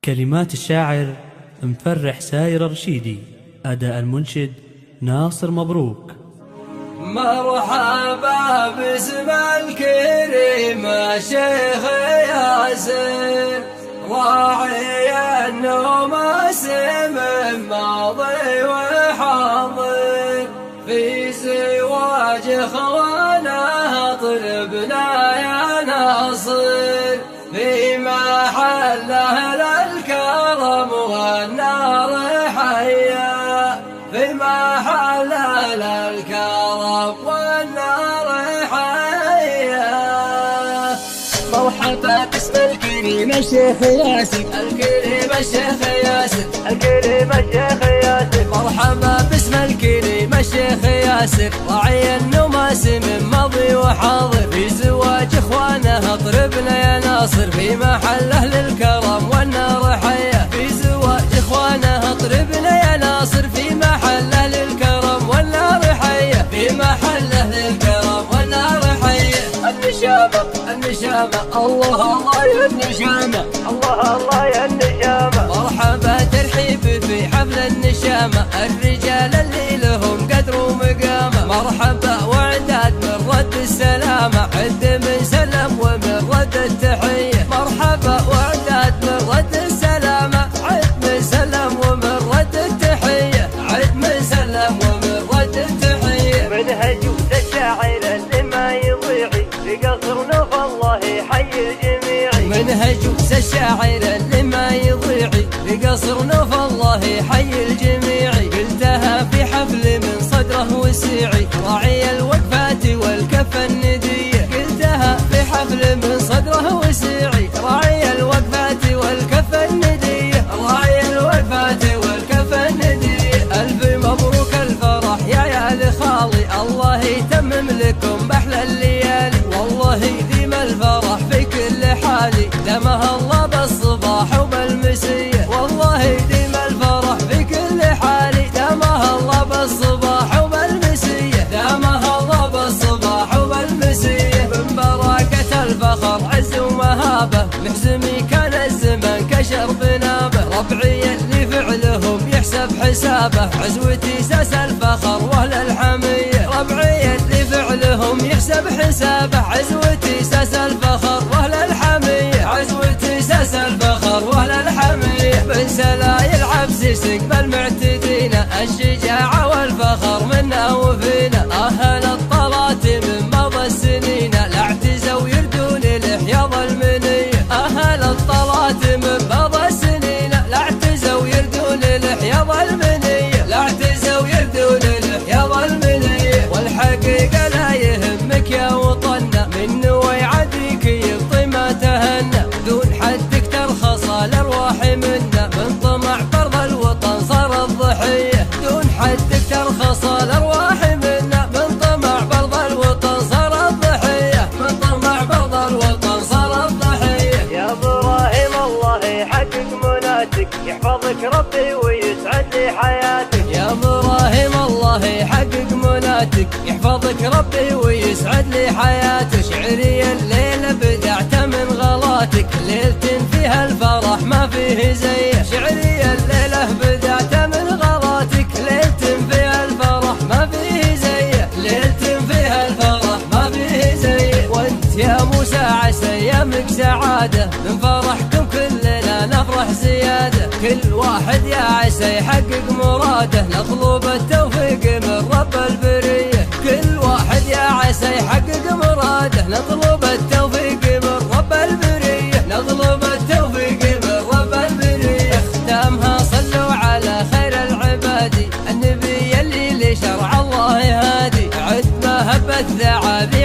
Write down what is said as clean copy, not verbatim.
كلمات الشاعر مفرح ساير رشيدي، أداء المنشد ناصر مبروك. مرحبا باسم الكريم شيخ ياسر، راعي النوم سمن ماضي وحاضر، في زواج اخوانه طلبنا يا ناصر، في محله للكرم والنار حيا، في محله للكرم والنار حيا. مرحبا باسم الكريم الشيخ ياسر، الكريم الشيخ ياسر، الكريم الشيخ ياسر. مرحبا باسم الكريم الشيخ ياسر، راعي النماس من ماضي وحاضر، في زواج اخوانه اطربنا يا ناصر، في محله للكرم والنار حيا، في زواج اخوانه اطربنا يا ناصر، في محله للكرم والنار حيا، في محله للكرم والنار حيا. النشامة النشامة الله الله يا النشامة، الله الله يا النشامة. مرحبا ترحيب في حفل النشامة، الرجال اللي لهم قدر ومقامة، مرحبا وعداد من رد السلامة، عد من سلم ومن رد التحية، مرحبا وعداد من رد السلامة، عد من سلم ومن رد التحية، عد من سلم ومن رد التحية. منهج الشاعر اللي ما يضيعي، في قصر نوف الله حي الجميع، منهج الشاعر اللي ما يضيعي، في قصر نوف الله حي الجميع، قلتها في حفل من صدره وسيعي، راعي الوقفات والكفة الندية، قلتها في حفل من صدره وسيعي، راعي الوقفات والكفة الندية، راعي الوقفات والكفة الندية. ألف مبروك الفرح يا لخالي، الله يتمم لكم بأحلى الليالي، والله يديم الفرح في كل حالي، دامها الله بالصباح وبالمسية، والله يديم الفرح في كل حالي، دامها الله بالصباح وبالمسية، دامها الله بالصباح وبالمسية. من بركة الفخر عز ومهابة، محزمي كان الزمن كشر بنابه، ربعي اللي فعلهم يحسب حسابه، عزوتي ساس الفخر واهل الحمية، ربعي اللي فعلهم يحسب حسابه، عزوتي ساس الفخر واهل الحمية، عزوتي ساس الفخر واهل الحمية. من سلايل عبس يستقبل معتدينا، الشجاعة والفخر منا وفينا، أهل الطلات من مضى السنين، لا اعتزوا يردون لحياض المنية، أهل الطلات من مضى السنين، لا اعتزوا يردون لحياض المنية، لا اعتزوا يردون لحياض المنية. والحقيقة لا يهمك يا وطننا، من ويعديك يبطي ما تهنى، دون حدك ترخص الأرواح منا، من طمع برض الوطن صار الضحية، دون حدك ترخص الأرواح منا، من طمع برض الوطن صار الضحية، من طمع برض الوطن صار الضحية. يا إبراهيم الله يحقق مناتك، يحفظك ربي ويسعد لي حياتك، يا إبراهيم الله يحقق مناتك، يحفظك ربي ويسعد لي حياتك. شعري الليلة بدعت من غلاتك، ليلة فيها الفرح ما فيه زيه، شعري الليلة بدعت من غلاتك، ليلة فيها الفرح ما فيه زيه، ليلة فيها الفرح ما فيه زيه. وانت يا موسى عسى ايامك سعادة، من فرحكم كلنا نفرح زيادة، كل واحد يا عسى يحقق مراده، نطلب التوفيق من رب البرية، كل واحد يا عسى يحقق مراده، نطلب التوفيق من رب البرية، نطلب التوفيق من رب البرية. اختامها صلوا على خير العباد، النبي اللي لشرع الله هادي، عد ما هبت ذعابي